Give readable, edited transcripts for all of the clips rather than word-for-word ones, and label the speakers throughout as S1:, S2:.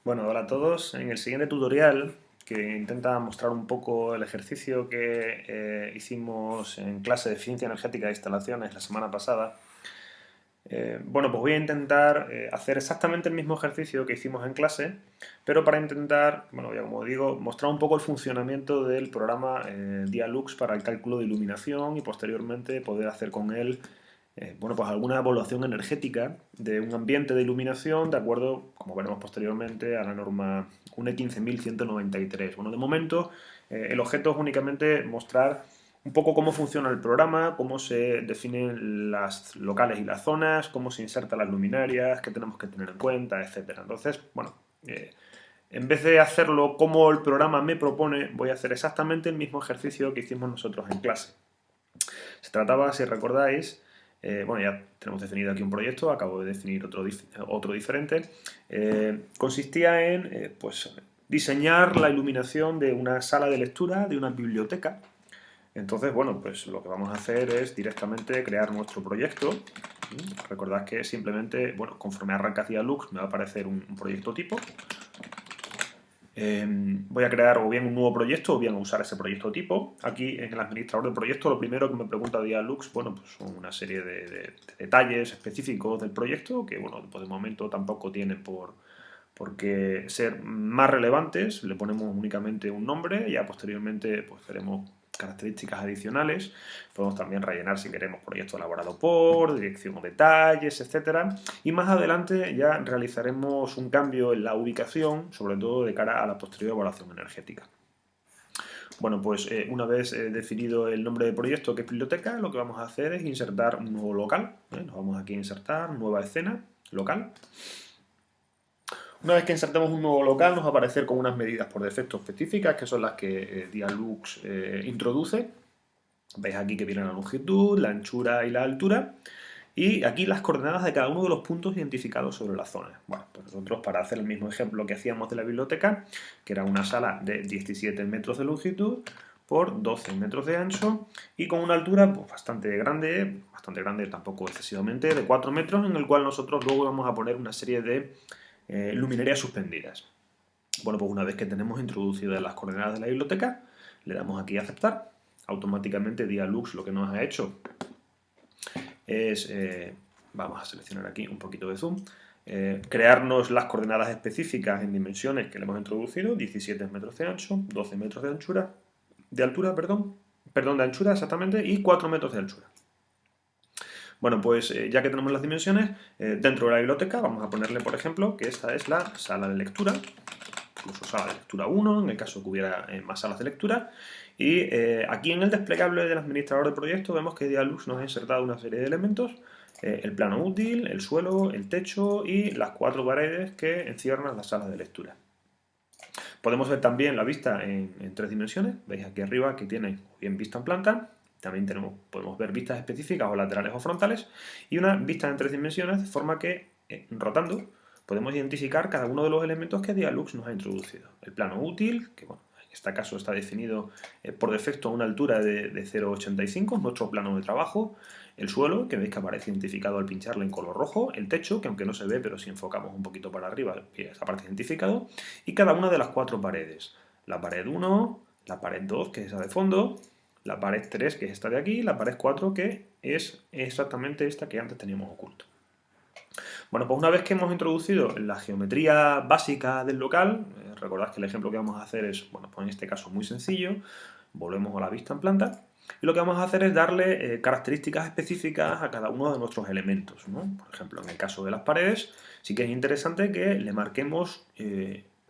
S1: Bueno, hola a todos. En el siguiente tutorial, que intenta mostrar un poco el ejercicio que hicimos en clase de Eficiencia Energética de Instalaciones la semana pasada, pues voy a intentar hacer exactamente el mismo ejercicio que hicimos en clase, pero para intentar, bueno, ya como digo, mostrar un poco el funcionamiento del programa Dialux para el cálculo de iluminación y posteriormente poder hacer con él pues alguna evaluación energética de un ambiente de iluminación de acuerdo, como veremos posteriormente, a la norma UNE 15193. Bueno, de momento el objeto es únicamente mostrar un poco cómo funciona el programa, cómo se definen las locales y las zonas, cómo se insertan las luminarias, qué tenemos que tener en cuenta, etcétera. Entonces, bueno, en vez de hacerlo como el programa me propone, voy a hacer exactamente el mismo ejercicio que hicimos nosotros en clase. Se trataba, si recordáis, ya tenemos definido aquí un proyecto, acabo de definir otro diferente. Consistía en diseñar la iluminación de una sala de lectura, de una biblioteca. Entonces, pues lo que vamos a hacer es directamente crear nuestro proyecto. Recordad que simplemente, conforme arranca Dialux me va a aparecer un proyecto tipo. Voy a crear o bien un nuevo proyecto o bien usar ese proyecto tipo. Aquí en el administrador del proyecto lo primero que me pregunta Dialux, pues son una serie de detalles específicos del proyecto que, pues de momento tampoco tienen por qué ser más relevantes. Le ponemos únicamente un nombre y ya posteriormente pues veremos características adicionales. Podemos también rellenar si queremos proyecto elaborado por, dirección o detalles, etcétera. Y más adelante ya realizaremos un cambio en la ubicación, sobre todo de cara a la posterior evaluación energética. Una vez definido el nombre del proyecto, que es biblioteca, lo que vamos a hacer es insertar un nuevo local. Nos vamos aquí a insertar nueva escena, local. Una vez que insertemos un nuevo local, nos va a aparecer con unas medidas por defecto específicas, que son las que Dialux introduce. Veis aquí que viene la longitud, la anchura y la altura. Y aquí las coordenadas de cada uno de los puntos identificados sobre la zona. Bueno, pues nosotros para hacer el mismo ejemplo que hacíamos de la biblioteca, que era una sala de 17 metros de longitud por 12 metros de ancho y con una altura pues, bastante grande, tampoco excesivamente, de 4 metros, en el cual nosotros luego vamos a poner una serie de luminarias suspendidas. Pues una vez que tenemos introducidas las coordenadas de la biblioteca, le damos aquí a aceptar. Automáticamente Dialux lo que nos ha hecho es, vamos a seleccionar aquí un poquito de zoom, crearnos las coordenadas específicas en dimensiones que le hemos introducido, 17 metros de ancho, 12 metros de anchura, de altura, de anchura exactamente, y 4 metros de anchura. Ya que tenemos las dimensiones, dentro de la biblioteca vamos a ponerle, por ejemplo, que esta es la sala de lectura, incluso sala de lectura 1, en el caso que hubiera más salas de lectura. Y aquí en el desplegable del administrador de proyecto vemos que Dialux nos ha insertado una serie de elementos, el plano útil, el suelo, el techo y las 4 paredes que encierran la sala de lectura. Podemos ver también la vista en 3 dimensiones. Veis aquí arriba que tiene bien vista en planta. También podemos ver vistas específicas o laterales o frontales. Y una vista en 3 dimensiones, de forma que, rotando, podemos identificar cada uno de los elementos que Dialux nos ha introducido. El plano útil, que en este caso está definido por defecto a una altura de 0,85, nuestro plano de trabajo. El suelo, que veis que aparece identificado al pincharle en color rojo. El techo, que aunque no se ve, pero si enfocamos un poquito para arriba, aparece identificado. Y cada una de las 4 paredes. La pared 1, la pared 2, que es esa de fondo, la pared 3, que es esta de aquí, y la pared 4, que es exactamente esta que antes teníamos oculto. Pues una vez que hemos introducido la geometría básica del local, recordad que el ejemplo que vamos a hacer es, pues en este caso muy sencillo, volvemos a la vista en planta, y lo que vamos a hacer es darle características específicas a cada uno de nuestros elementos, ¿no? Por ejemplo, en el caso de las paredes, sí que es interesante que le marquemos,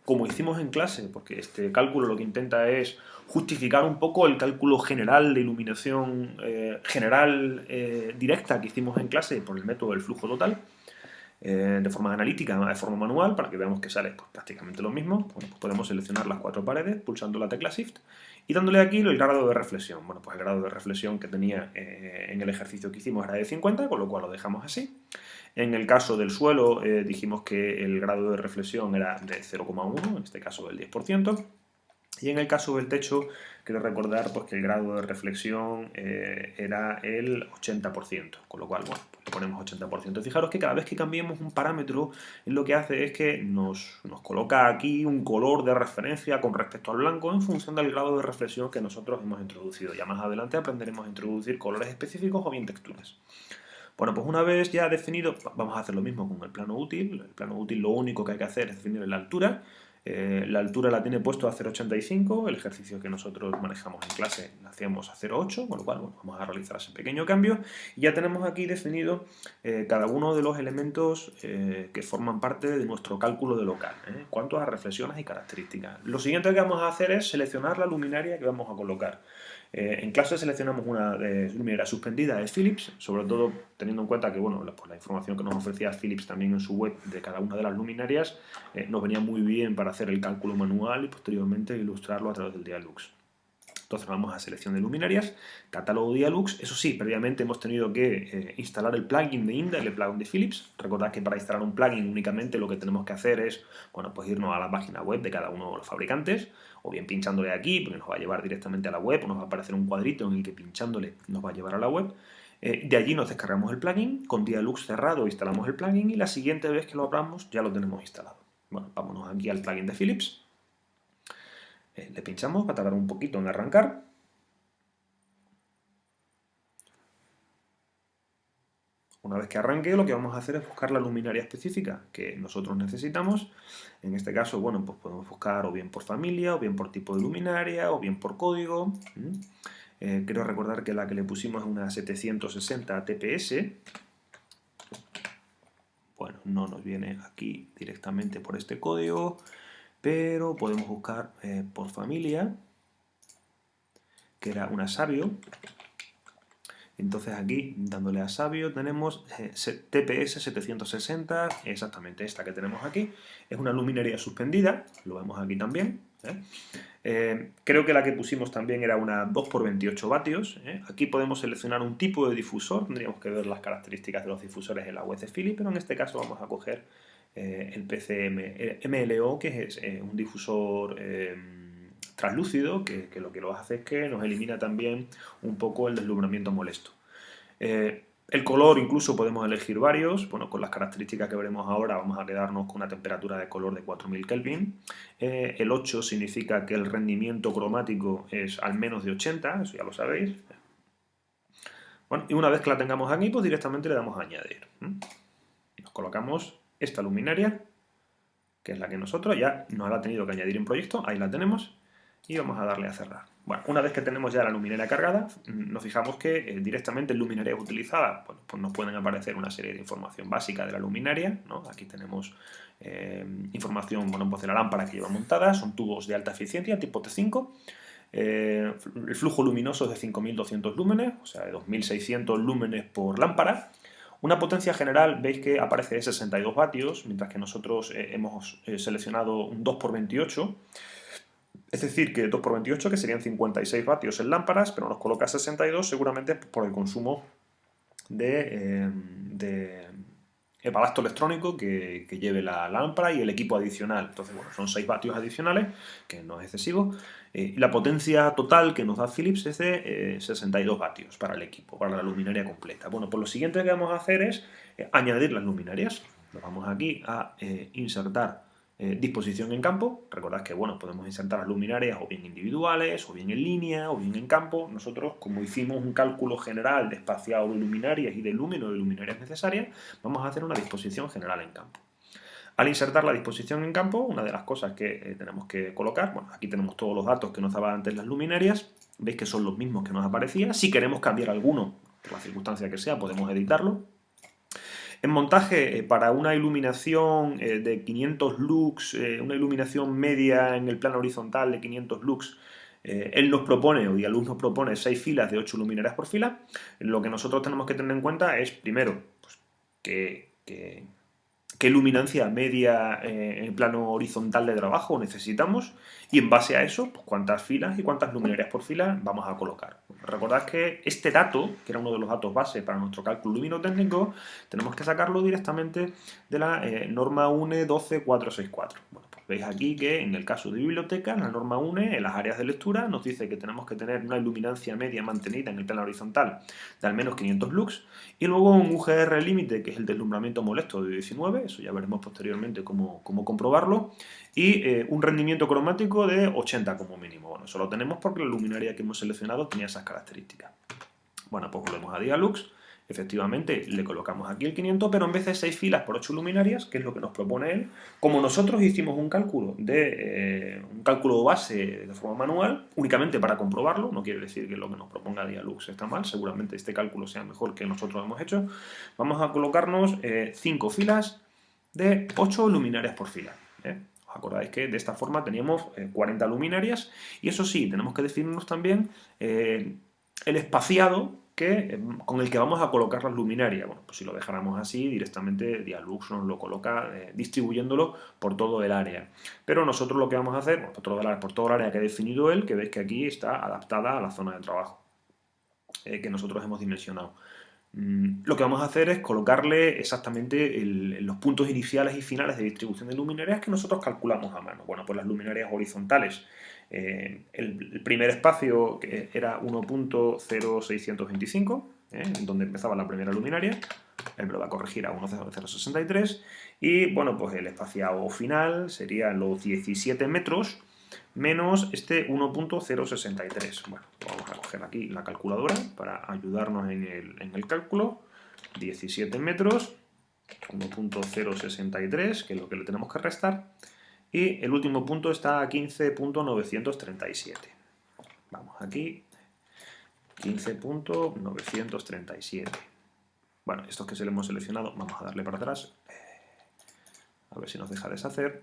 S1: como hicimos en clase, porque este cálculo lo que intenta es justificar un poco el cálculo general de iluminación general directa que hicimos en clase por el método del flujo total, de forma analítica, de forma manual, para que veamos que sale prácticamente lo mismo. Podemos seleccionar las 4 paredes pulsando la tecla Shift y dándole aquí el grado de reflexión. El grado de reflexión que tenía en el ejercicio que hicimos era de 50, con lo cual lo dejamos así. En el caso del suelo dijimos que el grado de reflexión era de 0,1, en este caso del 10%. Y en el caso del techo, quiero recordar pues, que el grado de reflexión era el 80%, con lo cual, bueno, pues le ponemos 80%. Fijaros que cada vez que cambiemos un parámetro, lo que hace es que nos coloca aquí un color de referencia con respecto al blanco en función del grado de reflexión que nosotros hemos introducido. Ya más adelante aprenderemos a introducir colores específicos o bien texturas. Bueno, pues una vez ya definido, vamos a hacer lo mismo con el plano útil. El plano útil lo único que hay que hacer es definir la altura. La altura la tiene puesto a 0,85, el ejercicio que nosotros manejamos en clase lo hacíamos a 0,8, con lo cual bueno, vamos a realizar ese pequeño cambio. Y ya tenemos aquí definido cada uno de los elementos que forman parte de nuestro cálculo de local, en cuanto a reflexiones y características. Lo siguiente que vamos a hacer es seleccionar la luminaria que vamos a colocar. En clase seleccionamos una luminaria suspendida de Philips, sobre todo teniendo en cuenta que bueno, pues la información que nos ofrecía Philips también en su web de cada una de las luminarias nos venía muy bien para hacer el cálculo manual y posteriormente ilustrarlo a través del Dialux. Entonces vamos a selección de luminarias, catálogo Dialux. Eso sí, previamente hemos tenido que instalar el plugin de Indel, el plugin de Philips. Recordad que para instalar un plugin únicamente lo que tenemos que hacer es bueno, pues irnos a la página web de cada uno de los fabricantes, o bien pinchándole aquí, porque nos va a llevar directamente a la web, o nos va a aparecer un cuadrito en el que pinchándole nos va a llevar a la web. De allí nos descargamos el plugin, con Dialux cerrado instalamos el plugin y la siguiente vez que lo abramos ya lo tenemos instalado. Bueno, vámonos aquí al plugin de Philips. Le pinchamos, va a tardar un poquito en arrancar. Una vez que arranque, lo que vamos a hacer es buscar la luminaria específica que nosotros necesitamos. En este caso, bueno, pues podemos buscar o bien por familia, o bien por tipo de luminaria, o bien por código. Quiero recordar que la que le pusimos es una 760 TPS. Bueno, no nos viene aquí directamente por este código, pero podemos buscar por familia, que era una Sabio. Entonces aquí, dándole a Sabio, tenemos TPS 760, exactamente esta que tenemos aquí. Es una luminaria suspendida, lo vemos aquí también. Creo que la que pusimos también era una 2x28 vatios. Aquí podemos seleccionar un tipo de difusor, tendríamos que ver las características de los difusores en la web de Philips, pero en este caso vamos a coger el PCM MLO, que es un difusor translúcido, que lo que hace es que nos elimina también un poco el deslumbramiento molesto. El color incluso podemos elegir varios, bueno, con las características que veremos ahora vamos a quedarnos con una temperatura de color de 4000 Kelvin. El 8 significa que el rendimiento cromático es al menos de 80, eso ya lo sabéis. Bueno, y una vez que la tengamos aquí, pues directamente le damos a añadir. Nos colocamos esta luminaria, que es la que nosotros ya nos la ha tenido que añadir en proyecto, ahí la tenemos. Y vamos a darle a cerrar. Bueno, una vez que tenemos ya la luminaria cargada, nos fijamos que directamente en luminarias utilizadas pues nos pueden aparecer una serie de información básica de la luminaria, ¿no? Aquí tenemos información bueno, pues de la lámpara que lleva montada, son tubos de alta eficiencia tipo T5, el flujo luminoso es de 5200 lúmenes, o sea, de 2600 lúmenes por lámpara. Una potencia general, veis que aparece de 62 vatios, mientras que nosotros hemos seleccionado un 2x28. Es decir, que 2x28, que serían 56 vatios en lámparas, pero nos coloca 62 seguramente por el consumo de balasto electrónico que lleve la lámpara y el equipo adicional. Entonces, bueno, son 6 vatios adicionales, que no es excesivo. Y la potencia total que nos da Philips es de 62 vatios para el equipo, para la luminaria completa. Bueno, pues lo siguiente que vamos a hacer es añadir las luminarias. Nos vamos aquí a insertar disposición en campo. Recordad que bueno, podemos insertar las luminarias o bien individuales, o bien en línea, o bien en campo. Nosotros, como hicimos un cálculo general de espaciado de luminarias y del número de luminarias necesarias, vamos a hacer una disposición general en campo. Al insertar la disposición en campo, una de las cosas que tenemos que colocar, bueno, aquí tenemos todos los datos que nos daban antes las luminarias, veis que son los mismos que nos aparecían. Si queremos cambiar alguno, por la circunstancia que sea, podemos editarlo. En montaje, para una iluminación de 500 lux, una iluminación media en el plano horizontal de 500 lux, él nos propone, o Dialux nos propone 6 filas de 8 luminarias por fila. Lo que nosotros tenemos que tener en cuenta es, primero, pues, qué luminancia media en el plano horizontal de trabajo necesitamos y en base a eso, pues, cuántas filas y cuántas luminarias por fila vamos a colocar. Recordad que este dato, que era uno de los datos base para nuestro cálculo luminotécnico, tenemos que sacarlo directamente de la norma UNE 12464. Bueno, pues Veis aquí que en el caso de biblioteca, la norma UNE, en las áreas de lectura, nos dice que tenemos que tener una iluminancia media mantenida en el plano horizontal de al menos 500 lux, y luego un UGR límite, que es el deslumbramiento molesto de 19, eso ya veremos posteriormente cómo comprobarlo, y un rendimiento cromático de 80 como mínimo. Bueno, eso lo tenemos porque la luminaria que hemos seleccionado tenía esas características. Bueno, pues volvemos a Dialux. Efectivamente, le colocamos aquí el 500, pero en vez de 6 filas por 8 luminarias, que es lo que nos propone él, como nosotros hicimos un cálculo base de forma manual, únicamente para comprobarlo, no quiere decir que lo que nos proponga Dialux está mal, seguramente este cálculo sea mejor que nosotros hemos hecho, vamos a colocarnos 5 filas de 8 luminarias por fila. ¿Os acordáis que de esta forma teníamos 40 luminarias? Y eso sí, tenemos que definirnos también el espaciado con el que vamos a colocar las luminarias. Bueno, pues si lo dejáramos así, directamente Dialux nos lo coloca distribuyéndolo por todo el área. Pero nosotros lo que vamos a hacer, bueno, por todo el área que ha definido él, que veis que aquí está adaptada a la zona de trabajo que nosotros hemos dimensionado. Lo que vamos a hacer es colocarle exactamente los puntos iniciales y finales de distribución de luminarias que nosotros calculamos a mano. Bueno, pues las luminarias horizontales. El primer espacio que era 1.0625, donde empezaba la primera luminaria, él me lo va a corregir a 1.0063, y bueno, pues el espaciado final sería los 17 metros menos este 1.063. Bueno, vamos a coger aquí la calculadora para ayudarnos en el cálculo. 17 metros, 1.063, que es lo que le tenemos que restar. Y el último punto está a 15.937. Vamos aquí, 15.937. Bueno, estos que se le hemos seleccionado, vamos a darle para atrás. A ver si nos deja deshacer.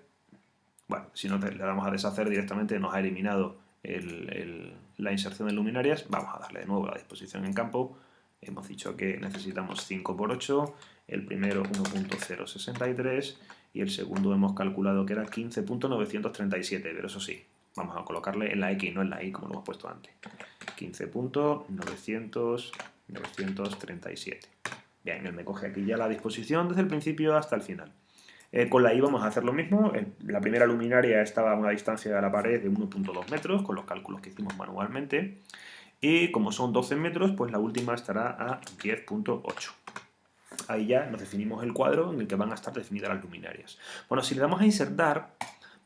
S1: Bueno, si no le damos a deshacer directamente, nos ha eliminado la inserción de luminarias. Vamos a darle de nuevo la disposición en campo. Hemos dicho que necesitamos 5 por 8, el primero 1.063 y el segundo hemos calculado que era 15.937, pero eso sí, vamos a colocarle en la X, no en la Y como lo hemos puesto antes. 15.937. Bien, él me coge aquí ya la disposición desde el principio hasta el final. Con la I vamos a hacer lo mismo. La primera luminaria estaba a una distancia de la pared de 1.2 metros, con los cálculos que hicimos manualmente. Y como son 12 metros, pues la última estará a 10.8. Ahí ya nos definimos el cuadro en el que van a estar definidas las luminarias. Bueno, si le damos a insertar,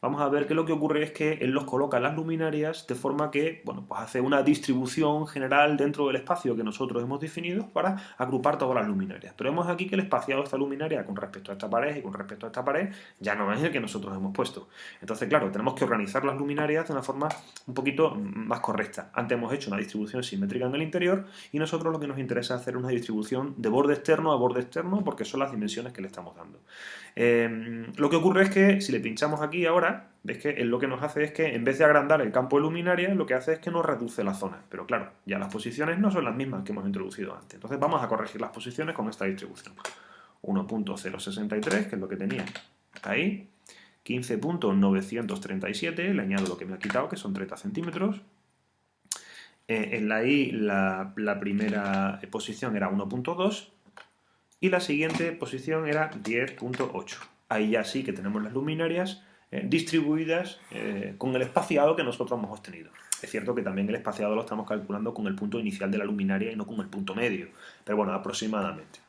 S1: vamos a ver que lo que ocurre es que él los coloca las luminarias de forma que, bueno, pues hace una distribución general dentro del espacio que nosotros hemos definido para agrupar todas las luminarias. Pero vemos aquí que el espaciado de esta luminaria con respecto a esta pared y con respecto a esta pared ya no es el que nosotros hemos puesto. Entonces, claro, tenemos que organizar las luminarias de una forma un poquito más correcta. Antes hemos hecho una distribución simétrica en el interior y nosotros lo que nos interesa es hacer una distribución de borde externo a borde externo porque son las dimensiones que le estamos dando. Lo que ocurre es que si le pinchamos aquí ahora, ves que él lo que nos hace es que en vez de agrandar el campo de luminaria, lo que hace es que nos reduce la zona. Pero claro, ya las posiciones no son las mismas que hemos introducido antes. Entonces vamos a corregir las posiciones con esta distribución. 1.063, que es lo que tenía ahí. 15.937, le añado lo que me ha quitado, que son 30 centímetros. En la I la primera posición era 1.2 y la siguiente posición era 10.8. Ahí ya sí que tenemos las luminarias distribuidas con el espaciado que nosotros hemos obtenido. Es cierto que también el espaciado lo estamos calculando con el punto inicial de la luminaria y no con el punto medio, pero bueno, aproximadamente.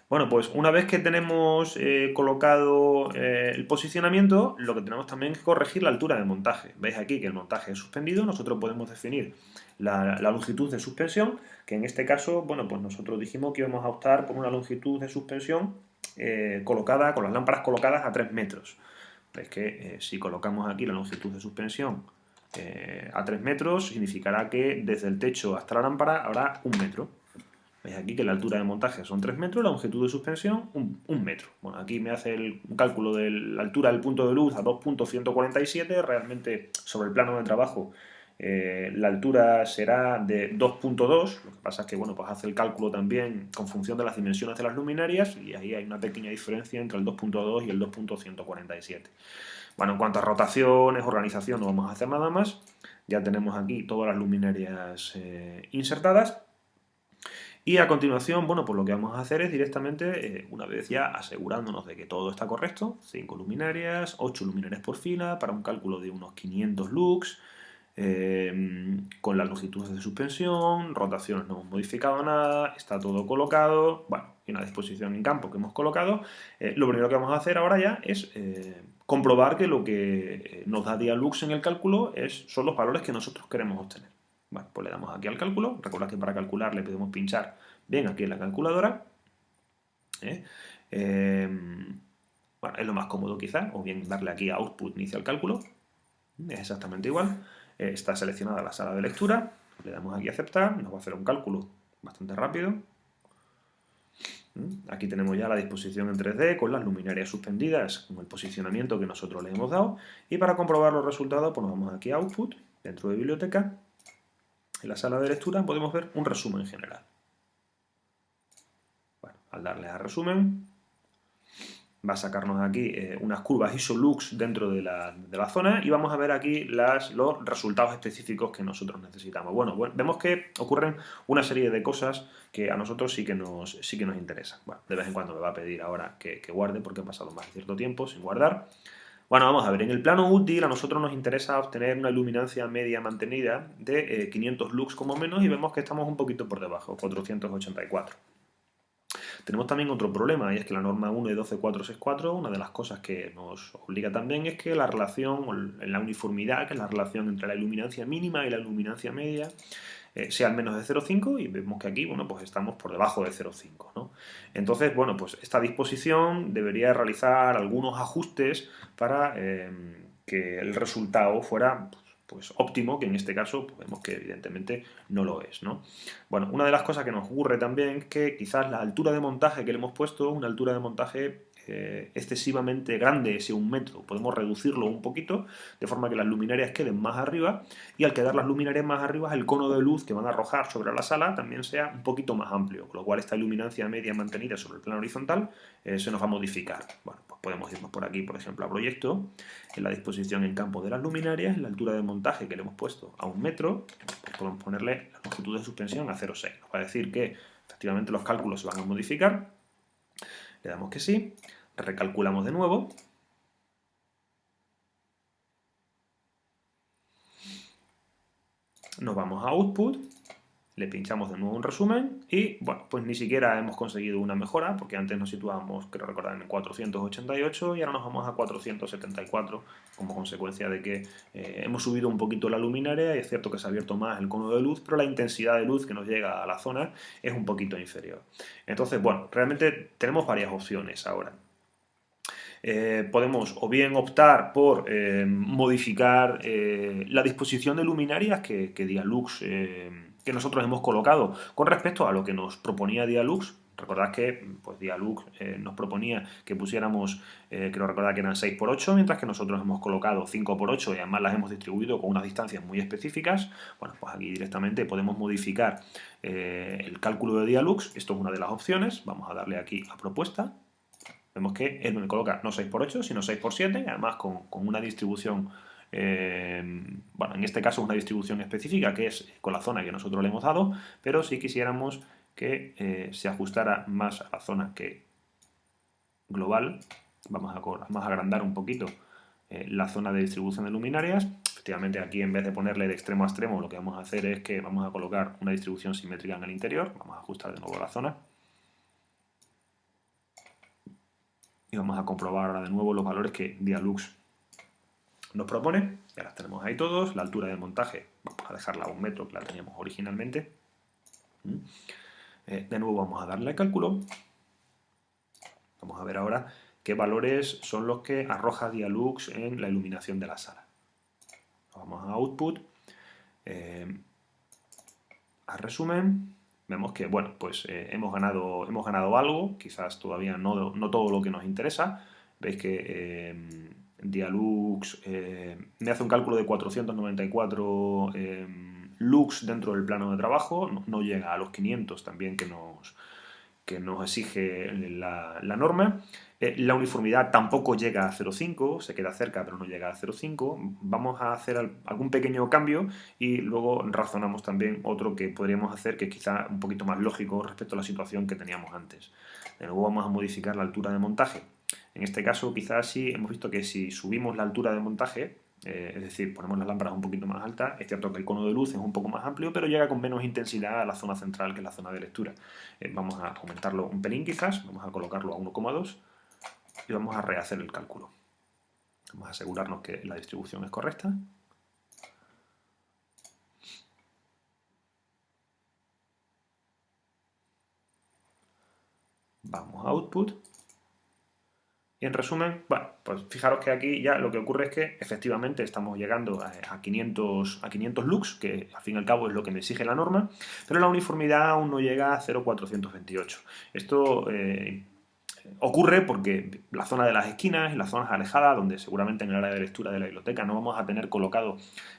S1: Bueno, pues una vez que tenemos colocado el posicionamiento, lo que tenemos también es corregir la altura de montaje. Veis aquí que el montaje es suspendido, nosotros podemos definir la longitud de suspensión, que en este caso, bueno, pues nosotros dijimos que íbamos a optar por una longitud de suspensión colocada, con las lámparas colocadas a 3 metros. Veis que si colocamos aquí la longitud de suspensión a 3 metros, significará que desde el techo hasta la lámpara habrá 1 metro. Veis aquí que la altura de montaje son 3 metros, la longitud de suspensión 1 metro. Bueno, aquí me hace un cálculo de la altura del punto de luz a 2.147, realmente sobre el plano de trabajo la altura será de 2.2, lo que pasa es que bueno, pues hace el cálculo también con función de las dimensiones de las luminarias y ahí hay una pequeña diferencia entre el 2.2 y el 2.147. Bueno, en cuanto a rotaciones, organización, no vamos a hacer nada más. Ya tenemos aquí todas las luminarias insertadas. Y a continuación, bueno, pues lo que vamos a hacer es directamente, una vez ya asegurándonos de que todo está correcto, 5 luminarias, 8 luminarias por fila, para un cálculo de unos 500 lux, con las longitudes de suspensión, rotaciones no hemos modificado nada, está todo colocado, bueno, y una disposición en campo que hemos colocado. Lo primero que vamos a hacer ahora ya es comprobar que lo que nos da Dialux en el cálculo son los valores que nosotros queremos obtener. Bueno, pues le damos aquí al cálculo. Recordad que para calcular le podemos pinchar bien aquí en la calculadora. Bueno, es lo más cómodo quizá, o bien darle aquí a Output, inicia el cálculo. Es exactamente igual. Está seleccionada la sala de lectura. Le damos aquí a aceptar. Nos va a hacer un cálculo bastante rápido. Aquí tenemos ya la disposición en 3D con las luminarias suspendidas, con el posicionamiento que nosotros le hemos dado. Y para comprobar los resultados, pues nos vamos aquí a Output, dentro de Biblioteca. En la sala de lectura podemos ver un resumen general. Bueno, al darle a resumen, va a sacarnos aquí unas curvas ISOLUX dentro de la zona y vamos a ver aquí los resultados específicos que nosotros necesitamos. Bueno, vemos que ocurren una serie de cosas que a nosotros sí que nos interesan. Bueno, de vez en cuando me va a pedir ahora que guarde porque he pasado más de cierto tiempo sin guardar. Bueno, vamos a ver, en el plano útil a nosotros nos interesa obtener una luminancia media mantenida de 500 lux como menos y vemos que estamos un poquito por debajo, 484. Tenemos también otro problema y es que la norma 1 de 12464, una de las cosas que nos obliga también es que la relación, la uniformidad, que es la relación entre la iluminancia mínima y la iluminancia media, sea al menos de 0,5 y vemos que aquí, bueno, pues estamos por debajo de 0,5, ¿no? Entonces, bueno, pues esta disposición debería realizar algunos ajustes para que el resultado fuera pues óptimo, que en este caso pues, vemos que evidentemente no lo es, ¿no? Bueno, una de las cosas que nos ocurre también es que quizás la altura de montaje que le hemos puesto, una altura de montaje excesivamente grande, ese 1 metro, podemos reducirlo un poquito, de forma que las luminarias queden más arriba, y al quedar las luminarias más arriba, el cono de luz que van a arrojar sobre la sala también sea un poquito más amplio, con lo cual esta iluminancia media mantenida sobre el plano horizontal se nos va a modificar. Bueno, pues podemos irnos por aquí, por ejemplo, a proyecto, en la disposición en campo de las luminarias, en la altura de montaje que le hemos puesto a 1 metro, pues podemos ponerle la longitud de suspensión a 0,6. Nos va a decir que efectivamente los cálculos se van a modificar, le damos que sí, recalculamos de nuevo. Nos vamos a Output, le pinchamos de nuevo un resumen y, bueno, pues ni siquiera hemos conseguido una mejora porque antes nos situábamos, creo recordar, en 488 y ahora nos vamos a 474 como consecuencia de que hemos subido un poquito la luminaria y es cierto que se ha abierto más el cono de luz, pero la intensidad de luz que nos llega a la zona es un poquito inferior. Entonces, bueno, realmente tenemos varias opciones ahora. Podemos o bien optar por modificar la disposición de luminarias que Dialux que nosotros hemos colocado con respecto a lo que nos proponía Dialux. Recordad que pues, Dialux nos proponía que pusiéramos, creo recordar que eran 6×8, mientras que nosotros hemos colocado 5×8 y además las hemos distribuido con unas distancias muy específicas. Bueno, pues aquí directamente podemos modificar el cálculo de Dialux. Esto es una de las opciones. Vamos a darle aquí a propuesta. Vemos que él me coloca no 6×8, sino 6×7, además con una distribución, bueno, en este caso una distribución específica, que es con la zona que nosotros le hemos dado, pero si quisiéramos que se ajustara más a la zona que global, vamos a agrandar un poquito la zona de distribución de luminarias. Efectivamente, aquí en vez de ponerle de extremo a extremo, lo que vamos a hacer es que vamos a colocar una distribución simétrica en el interior. Vamos a ajustar de nuevo la zona. Y vamos a comprobar ahora de nuevo los valores que Dialux nos propone. Ya las tenemos ahí todos. La altura de montaje, vamos a dejarla a 1 metro, que la teníamos originalmente. De nuevo vamos a darle al cálculo. Vamos a ver ahora qué valores son los que arroja Dialux en la iluminación de la sala. Vamos a Output, a resumen. Vemos que, bueno, pues hemos ganado algo, quizás todavía no todo lo que nos interesa. Veis que Dialux me hace un cálculo de 494 lux dentro del plano de trabajo, no llega a los 500 también que que nos exige la norma. La uniformidad tampoco llega a 0,5, se queda cerca pero no llega a 0,5. Vamos a hacer algún pequeño cambio y luego razonamos también otro que podríamos hacer que es quizá un poquito más lógico respecto a la situación que teníamos antes. De nuevo vamos a modificar la altura de montaje. En este caso quizás sí hemos visto que si subimos la altura de montaje, es decir, ponemos las lámparas un poquito más altas, es cierto que el cono de luz es un poco más amplio, pero llega con menos intensidad a la zona central que es la zona de lectura. Vamos a aumentarlo un pelín quizás, vamos a colocarlo a 1,2 y vamos a rehacer el cálculo. Vamos a asegurarnos que la distribución es correcta. Vamos a Output. Y en resumen, bueno, pues fijaros que aquí ya lo que ocurre es que efectivamente estamos llegando a 500 lux, que al fin y al cabo es lo que me exige la norma, pero la uniformidad aún no llega a 0,428. Esto ocurre porque la zona de las esquinas y las zonas alejadas, donde seguramente en el área de lectura de la biblioteca no vamos a tener colocado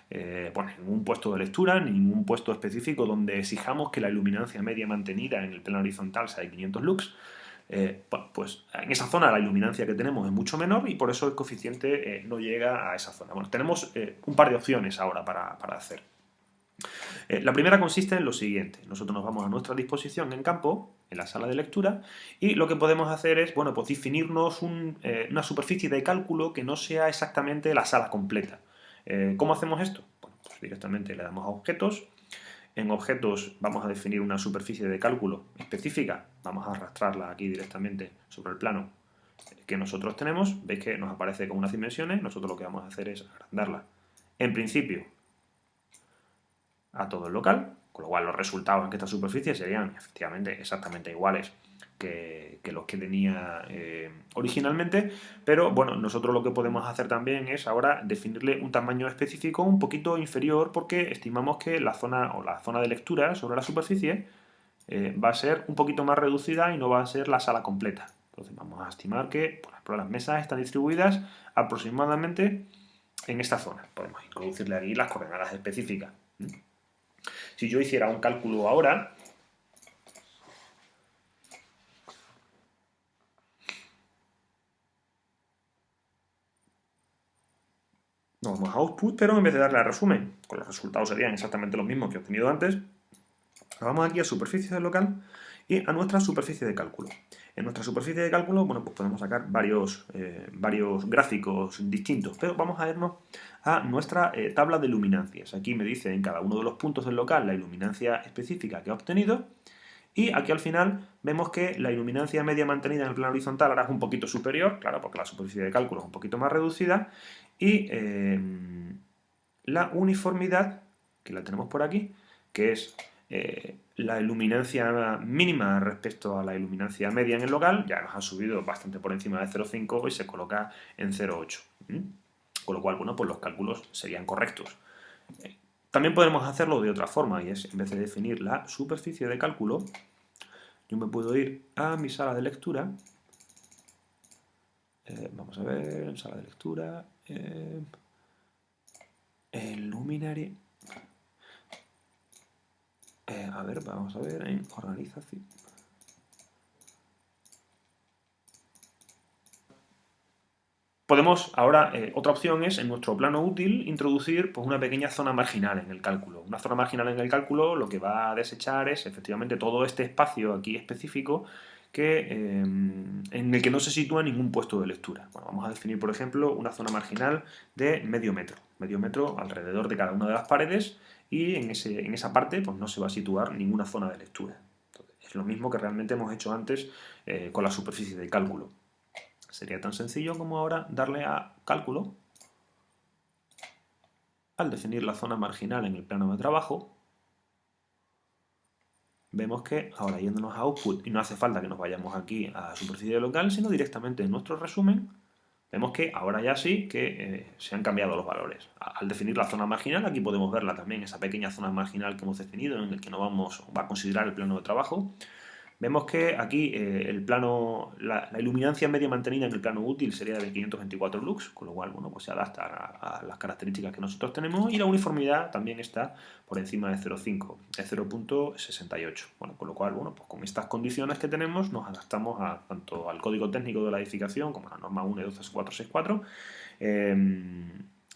S1: pues ningún puesto de lectura, ningún puesto específico donde exijamos que la iluminancia media mantenida en el plano horizontal sea de 500 lux, pues en esa zona la iluminancia que tenemos es mucho menor y por eso el coeficiente no llega a esa zona. Bueno, tenemos un par de opciones ahora para hacer. La primera consiste en lo siguiente. Nosotros nos vamos a nuestra disposición en campo, en la sala de lectura, y lo que podemos hacer es, bueno, pues definirnos una superficie de cálculo que no sea exactamente la sala completa. ¿Cómo hacemos esto? Bueno, pues directamente le damos a objetos. En objetos vamos a definir una superficie de cálculo específica. Vamos a arrastrarla aquí directamente sobre el plano que nosotros tenemos. Veis que nos aparece con unas dimensiones. Nosotros lo que vamos a hacer es agrandarla. En principio, a todo el local, con lo cual los resultados en esta superficie serían efectivamente exactamente iguales que los que tenía originalmente, pero bueno, nosotros lo que podemos hacer también es ahora definirle un tamaño específico un poquito inferior porque estimamos que la zona de lectura sobre la superficie va a ser un poquito más reducida y no va a ser la sala completa. Entonces vamos a estimar que, por ejemplo, las mesas están distribuidas aproximadamente en esta zona. Podemos introducirle aquí las coordenadas específicas. Si yo hiciera un cálculo ahora, nos vamos a Output, pero en vez de darle a resumen, con los resultados serían exactamente los mismos que he obtenido antes, nos vamos aquí a superficie del local y a nuestra superficie de cálculo. En nuestra superficie de cálculo, bueno, pues podemos sacar varios gráficos distintos, pero vamos a irnos a nuestra tabla de luminancias. Aquí me dice en cada uno de los puntos del local la iluminancia específica que ha obtenido y aquí al final vemos que la iluminancia media mantenida en el plano horizontal ahora es un poquito superior, claro, porque la superficie de cálculo es un poquito más reducida y la uniformidad, que la tenemos por aquí, que es la iluminancia mínima respecto a la iluminancia media en el local, ya nos ha subido bastante por encima de 0,5 y se coloca en 0,8. Con lo cual, bueno, pues los cálculos serían correctos. También podemos hacerlo de otra forma, y es, en vez de definir la superficie de cálculo, yo me puedo ir a mi sala de lectura. Vamos a ver, sala de lectura, el luminary. A ver, vamos a ver en organización. Podemos ahora, otra opción es en nuestro plano útil introducir pues, una pequeña zona marginal en el cálculo. Una zona marginal en el cálculo lo que va a desechar es efectivamente todo este espacio aquí específico en el que no se sitúa ningún puesto de lectura. Bueno, vamos a definir, por ejemplo, una zona marginal de medio metro alrededor de cada una de las paredes y en esa parte pues, no se va a situar ninguna zona de lectura. Entonces, es lo mismo que realmente hemos hecho antes con la superficie de cálculo. Sería tan sencillo como ahora darle a cálculo. Al definir la zona marginal en el plano de trabajo, vemos que ahora yéndonos a Output, y no hace falta que nos vayamos aquí a superficie local, sino directamente en nuestro resumen, vemos que ahora ya sí que se han cambiado los valores. Al definir la zona marginal, aquí podemos verla también, esa pequeña zona marginal que hemos definido, en el que no va a considerar el plano de trabajo, Vemos que aquí el plano, la iluminancia media mantenida en el plano útil sería de 524 lux, con lo cual bueno, pues se adapta a las características que nosotros tenemos, y la uniformidad también está por encima de 0,5, de 0,68. Bueno, con lo cual, bueno, pues con estas condiciones que tenemos nos adaptamos tanto al código técnico de la edificación como a la norma 1 12464.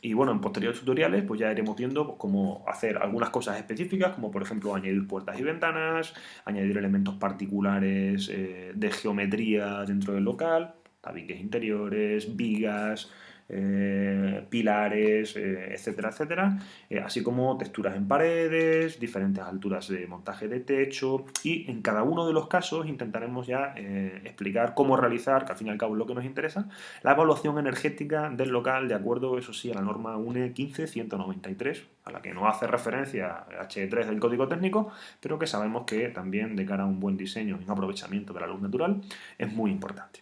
S1: Y bueno, en posteriores tutoriales pues ya iremos viendo cómo hacer algunas cosas específicas, como por ejemplo añadir puertas y ventanas, añadir elementos particulares de geometría dentro del local, tabiques interiores, vigas, pilares, etcétera, etcétera, así como texturas en paredes, diferentes alturas de montaje de techo, y en cada uno de los casos intentaremos ya explicar cómo realizar, que al fin y al cabo es lo que nos interesa, la evaluación energética del local de acuerdo, eso sí, a la norma UNE 15193, a la que no hace referencia H3 del código técnico, pero que sabemos que también de cara a un buen diseño y un aprovechamiento de la luz natural es muy importante.